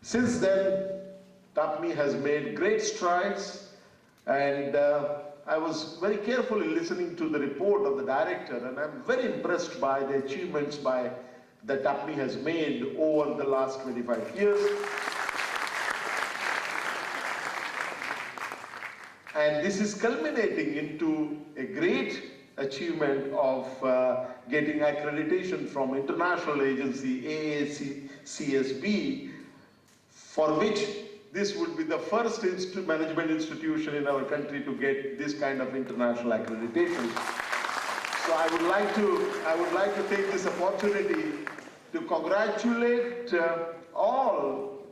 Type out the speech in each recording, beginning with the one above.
Since then, TAPMI has made great strides, and I was very carefully listening to the report of the director, and I'm very impressed by the achievements that TAPMI has made over the last 25 years. And this is culminating into a great achievement of getting accreditation from international agency AACSB, for which this would be the first management institution in our country to get this kind of international accreditation. So I would like to take this opportunity to congratulate all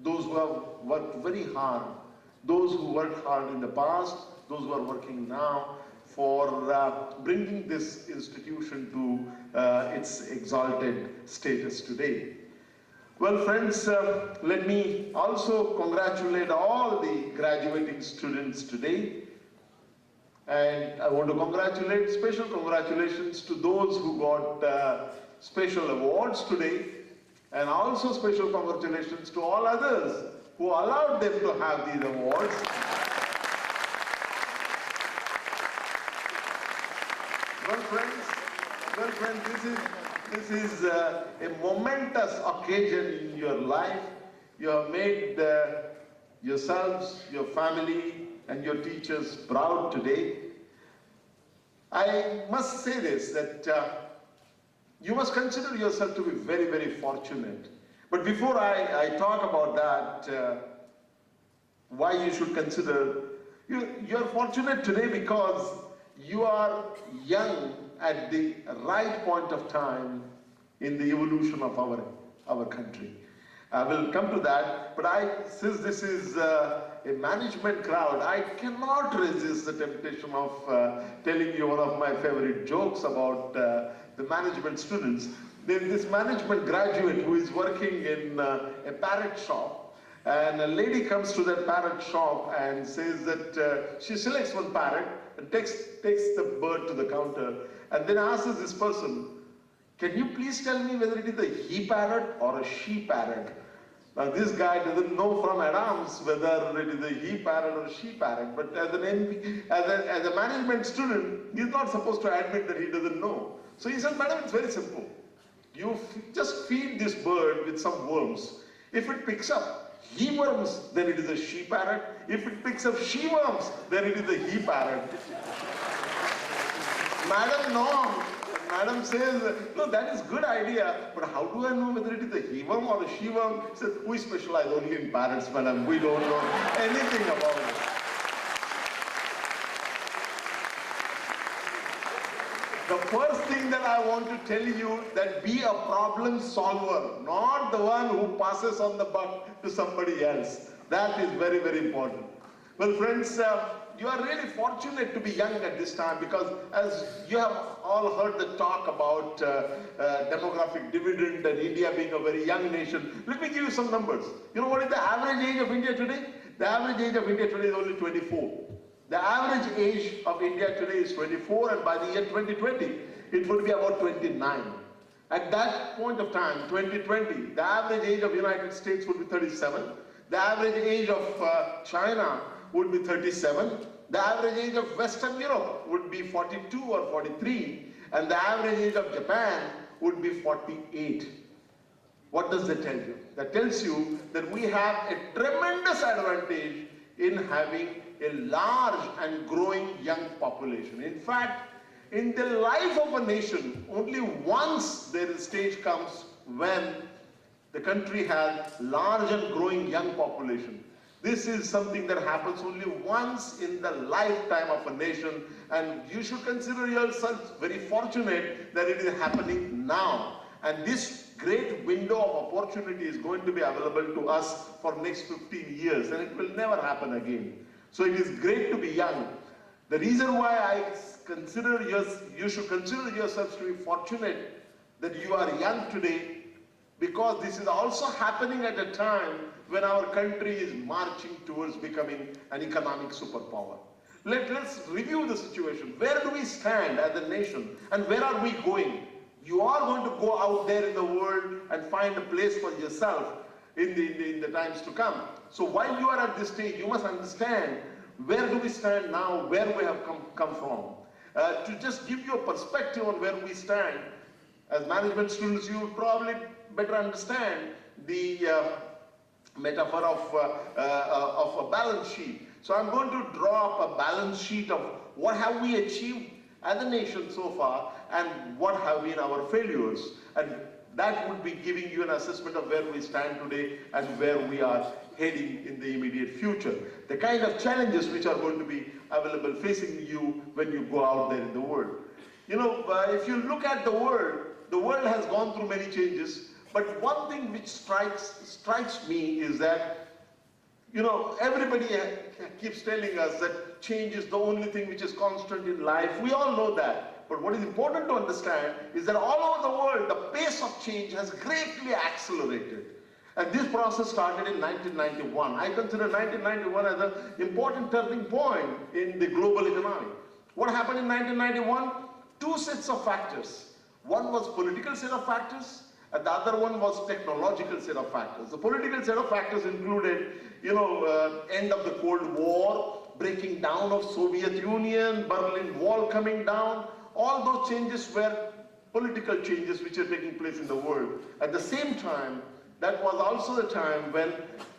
those who have worked very hard, those who worked hard in the past, those who are working now, for bringing this institution to its exalted status today. Well, friends, let me also congratulate all the graduating students today. And I want to congratulate, special congratulations to those who got special awards today, and also special congratulations to all others who allowed them to have these awards. Well, friends, this is a momentous occasion in your life. You have made yourselves, your family, and your teachers proud today. I must say this, that you must consider yourself to be very, very fortunate. But before I talk about that, why you should consider, you're fortunate today because you are young at the right point of time in the evolution of our country. I will come to that, but since this is a management crowd, I cannot resist the temptation of telling you one of my favorite jokes about the management students. There's this management graduate who is working in a parrot shop, and a lady comes to that parrot shop and says that she selects one parrot and takes the bird to the counter, and then asks this person, "Can you please tell me whether it is a he parrot or a she parrot?" Now this guy doesn't know from Adams whether it is a he parrot or a she parrot, but as a management student, he's not supposed to admit that he doesn't know. So he said, "Madam, it's very simple. You just feed this bird with some worms. If it picks up he worms, then it is a she parrot. If it picks up she worms, then it is a he parrot." Madam says, "No, that is good idea, but how do I know whether it is a he worm or a she worm?" He says, "We specialize only in parrots, madam. We don't know anything about it." The first thing that I want to tell you, that be a problem solver, not the one who passes on the buck to somebody else. That is very, very important. Well, friends, you are really fortunate to be young at this time, because as you have all heard the talk about demographic dividend and India being a very young nation, let me give you some numbers. You know what is the average age of India today? The average age of India today is only 24. The average age of India today is 24, and by the year 2020, it would be about 29. At that point of time, 2020, the average age of the United States would be 37. The average age of China would be 37. The average age of Western Europe would be 42 or 43. And the average age of Japan would be 48. What does that tell you? That tells you that we have a tremendous advantage in having a large and growing young population. In fact, in the life of a nation, only once there is a stage comes when the country has large and growing young population. This is something that happens only once in the lifetime of a nation, and you should consider yourself very fortunate that it is happening now. And this great window of opportunity is going to be available to us for next 15 years, and it will never happen again. So it is great to be young. The reason why you should consider yourselves to be fortunate that you are young today, because this is also happening at a time when our country is marching towards becoming an economic superpower. Let's review the situation. Where do we stand as a nation, and where are we going? You are going to go out there in the world and find a place for yourself. in the times to come. So while you are at this stage, you must understand where do we stand now, where we have come from. To just give you a perspective on where we stand, as management students, you will probably better understand the metaphor of a balance sheet. So I'm going to draw up a balance sheet of what have we achieved as a nation so far and what have been our failures. And that would be giving you an assessment of where we stand today and where we are heading in the immediate future. The kind of challenges which are going to be available facing you when you go out there in the world. You know, if you look at the world has gone through many changes, but one thing which strikes me is that, you know, everybody keeps telling us that change is the only thing which is constant in life. We all know that. But what is important to understand is that all over the world, the pace of change has greatly accelerated. And this process started in 1991. I consider 1991 as an important turning point in the global economy. What happened in 1991? Two sets of factors. One was political set of factors, and the other one was technological set of factors. The political set of factors included, you know, end of the Cold War, breaking down of Soviet Union, Berlin Wall coming down. All those changes were political changes which are taking place in the world. At the same time, that was also the time when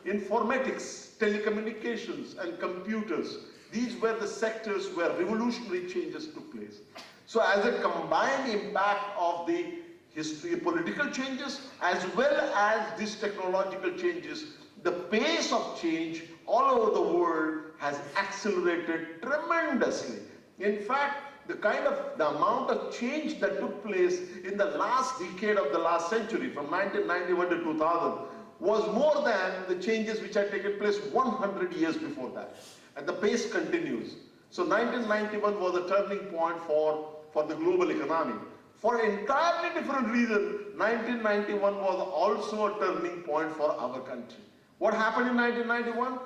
informatics, telecommunications, and computers, these were the sectors where revolutionary changes took place. So as a combined impact of the history, political changes, as well as these technological changes, the pace of change all over the world has accelerated tremendously. In fact, the amount of change that took place in the last decade of the last century, from 1991 to 2000, was more than the changes which had taken place 100 years before that. And the pace continues. So 1991 was a turning point for the global economy. For an entirely different reason, 1991 was also a turning point for our country. What happened in 1991?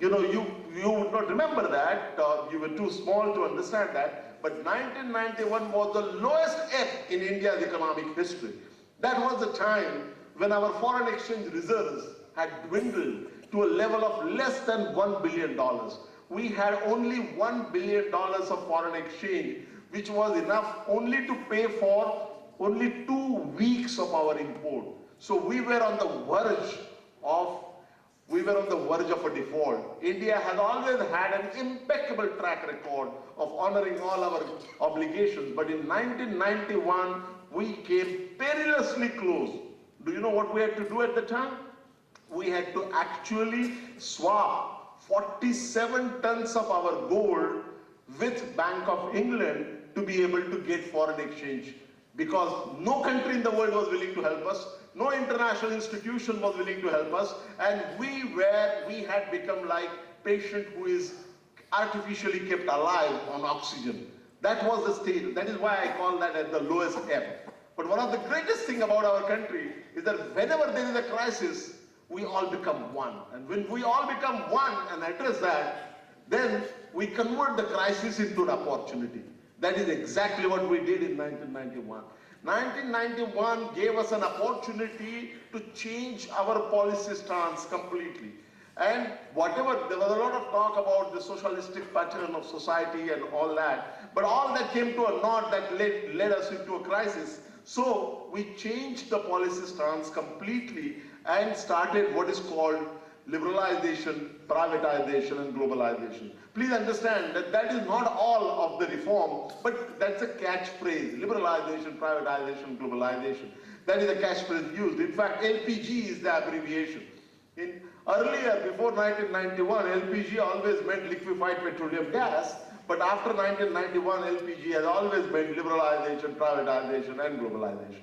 You know, you would not remember that, you were too small to understand that, but 1991 was the lowest ebb in India's economic history. That was the time when our foreign exchange reserves had dwindled to a level of less than $1 billion. We had only $1 billion of foreign exchange, which was enough only to pay for only 2 weeks of our import. So we were on the verge of a default. India has always had an impeccable track record of honoring all our obligations, but in 1991, we came perilously close. Do you know what we had to do at the time? We had to actually swap 47 tons of our gold with Bank of England to be able to get foreign exchange, because no country in the world was willing to help us. No international institution was willing to help us, and we had become like patient who is artificially kept alive on oxygen. That was the state. That is why I call that as the lowest ebb. But one of the greatest things about our country is that whenever there is a crisis, we all become one. And when we all become one and address that, then we convert the crisis into an opportunity. That is exactly what we did in 1991. 1991 gave us an opportunity to change our policy stance completely. And whatever, there was a lot of talk about the socialistic pattern of society and all that, but all that came to a knot that led us into a crisis. So we changed the policy stance completely and started what is called liberalization, privatization, and globalization. Please understand that that is not all of the reform, but that's a catchphrase: liberalization, privatization, globalization. That is a catchphrase used. In fact, LPG is the abbreviation. Earlier, before 1991, LPG always meant liquefied petroleum gas, but after 1991, LPG has always meant liberalization, privatization, and globalization.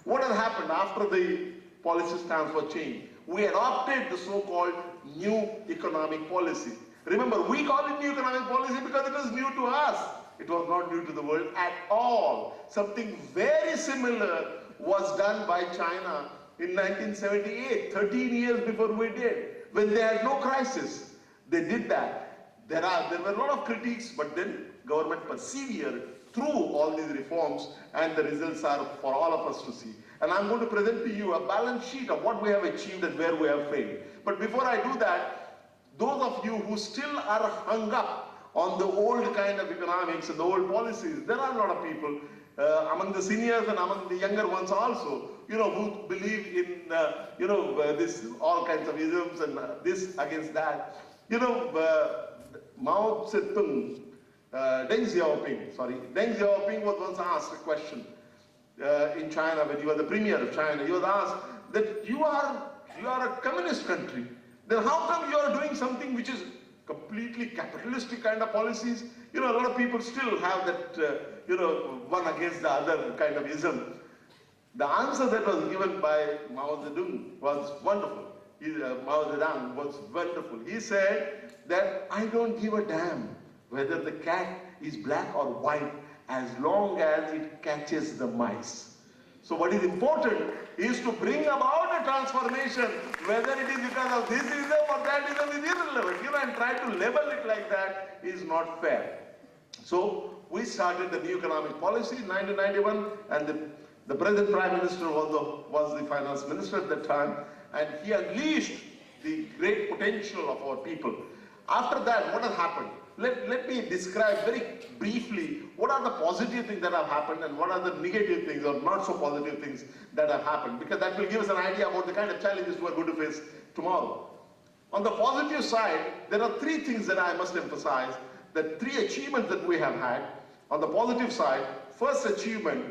What has happened after the policy stance was changed? We adopted the so-called new economic policy. Remember, we call it new economic policy because it was new to us. It was not new to the world at all. Something very similar was done by China in 1978, 13 years before we did, when they had no crisis. They did that. There were a lot of critiques, but then government persevered through all these reforms, and the results are for all of us to see. And I'm going to present to you a balance sheet of what we have achieved and where we have failed. But before I do that, those of you who still are hung up on the old kind of economics and the old policies, there are a lot of people among the seniors and among the younger ones also, who believe in, this all kinds of isms and this against that. Mao Zedong, Deng Xiaoping was once asked a question in China when he was the premier of China. He was asked that you are a communist country, then how come you are doing something which is completely capitalistic kind of policies? A lot of people still have that, one against the other kind of ism. The answer that was given by Mao Zedong was wonderful. Mao Zedong was wonderful. He said that I don't give a damn whether the cat is black or white as long as it catches the mice. So what is important is to bring about a transformation, whether it is because of this ism or that ism is irrelevant. And try to label it like that is not fair. So we started the new economic policy in 1991, and the present Prime Minister was the finance minister at that time, and he unleashed the great potential of our people. After that, what has happened? Let me describe very briefly what are the positive things that have happened and what are the negative things or not so positive things that have happened, because that will give us an idea about the kind of challenges we are going to face tomorrow. On the positive side, there are three things that I must emphasize, the three achievements that we have had. On the positive side, first achievement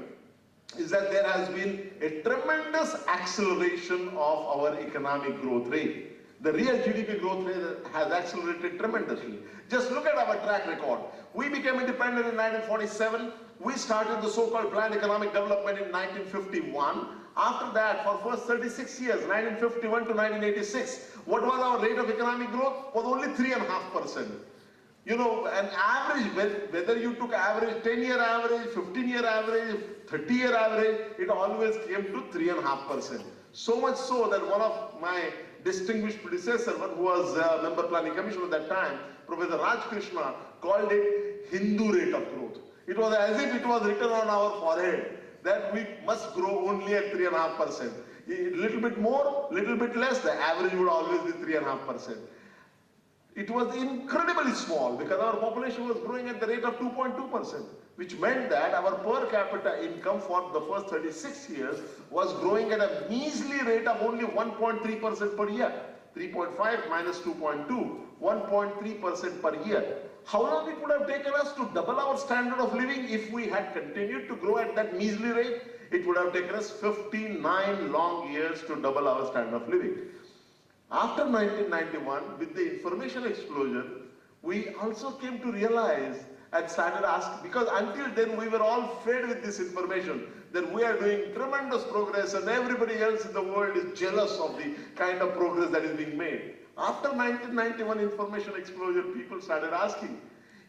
is that there has been a tremendous acceleration of our economic growth rate. The real GDP growth rate has accelerated tremendously. Just look at our track record. We became independent in 1947. We started the so-called planned economic development in 1951. After that, for first 36 years, 1951 to 1986, what was our rate of economic growth? Was only 3.5%. An average, whether you took average, 10-year average, 15-year average, 30-year average, it always came to 3.5%. So much so that one of my distinguished predecessor, one who was member planning commission at that time, Professor Raj Krishna, called it Hindu rate of growth. It was as if it was written on our forehead that we must grow only at 3.5%. A little bit more, little bit less, the average would always be 3.5%. It was incredibly small because our population was growing at the rate of 2.2%, which meant that our per capita income for the first 36 years was growing at a measly rate of only 1.3% per year. 3.5 minus 2.2, 1.3% per year. How long it would have taken us to double our standard of living if we had continued to grow at that measly rate? It would have taken us 59 long years to double our standard of living. After 1991, with the information explosion, we also came to realize and started asking, because until then we were all fed with this information that we are doing tremendous progress and everybody else in the world is jealous of the kind of progress that is being made. After 1991 information explosion, people started asking,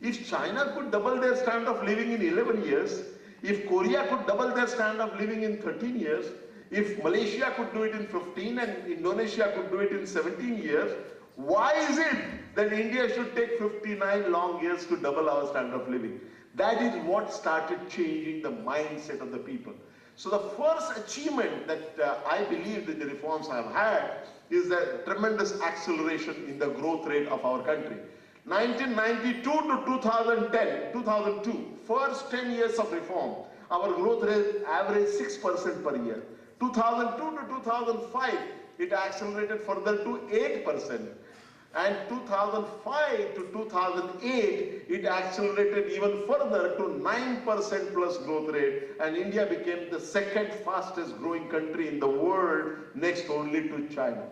if China could double their standard of living in 11 years, if Korea could double their standard of living in 13 years, if Malaysia could do it in 15 and Indonesia could do it in 17 years, why is it that India should take 59 long years to double our standard of living? That is what started changing the mindset of the people. So the first achievement that I believe that the reforms have had is the tremendous acceleration in the growth rate of our country. 1992 to 2002, first 10 years of reform, our growth rate averaged 6% per year. 2002 to 2005, it accelerated further to 8%. And 2005 to 2008, it accelerated even further to 9% plus growth rate, and India became the second fastest growing country in the world, next only to China.